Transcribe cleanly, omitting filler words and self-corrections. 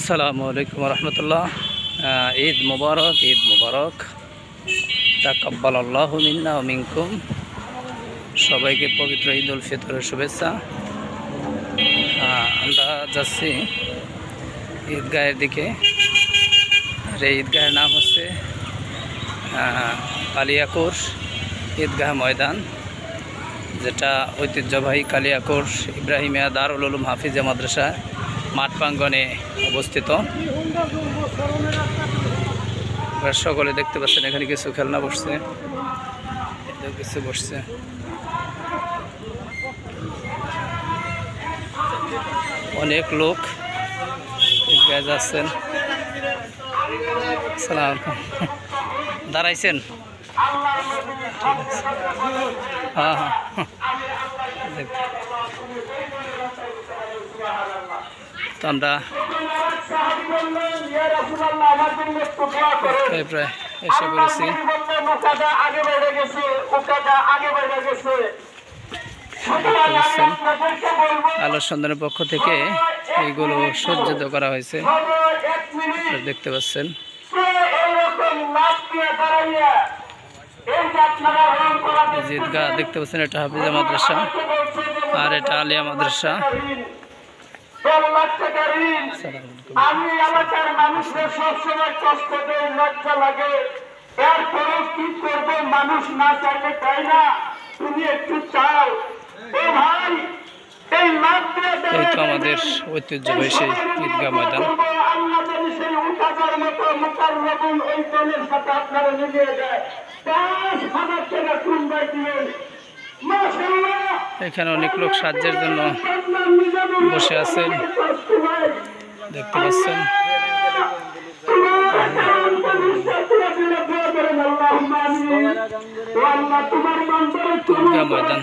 আসসালামু আলাইকুম রহমতুল্লাহ। ঈদ মুবারক, ঈদ মুবারক। তাকাব্বালাল্লাহু মিন্না ওয়া মিনকুম। সবাইকে পবিত্র ঈদ উল ফিতরের শুভেচ্ছা। আমরা যাচ্ছি ঈদগাহের দিকে। এই ঈদগাহের নাম হচ্ছে কালিয়াকৈর ঈদগাহ ময়দান, যেটা ঐতিহ্যবাহী কালিয়াকৈর ইব্রাহিমিয়া দারুল উলুম হাফিজিয়া মাদ্রাসা মাঠ প্রাঙ্গণে অবস্থিত। সকলে দেখতে পাচ্ছেন এখানে কিছু খেলনা বসছে, কিছু বসছে। অনেক লোক ঈদগাহে যাচ্ছেন। আসসালামু আলাইকুম। দাঁড়াইছেন? হ্যাঁ হ্যাঁ, তো আমরা প্রায় এসে পড়েছি। আলোর সন্ধানের পক্ষ থেকে এইগুলো সজ্জিত করা হয়েছে, দেখতে পাচ্ছেন। ঈদগাহ দেখতে পাচ্ছেন, এটা হাফিজা মাদ্রাসা আর এটা আলিয়া মাদ্রাসা। আমি এলাকার মানুষের সবসময় কষ্ট দেয়, লজ্জা লাগে, এরপরে কি করবো? মানুষ না চাইলে তাই না, তুমি একটু চাও। ও ভাই, এই এই তো আমাদের ঐতিহ্যবাহী সেই ঈদগাহ ময়দান। সেই উঠাজার মতো মুকাররবুন ওই দলের সাথে আপনারা মিলিয়ে যায় 10,000 টাকা কুনবাই দিলেন। এখানে অনেক লোক সাহায্যের জন্য বসে আছেন, দেখতে পাচ্ছেন। ঈদগাহ ময়দান।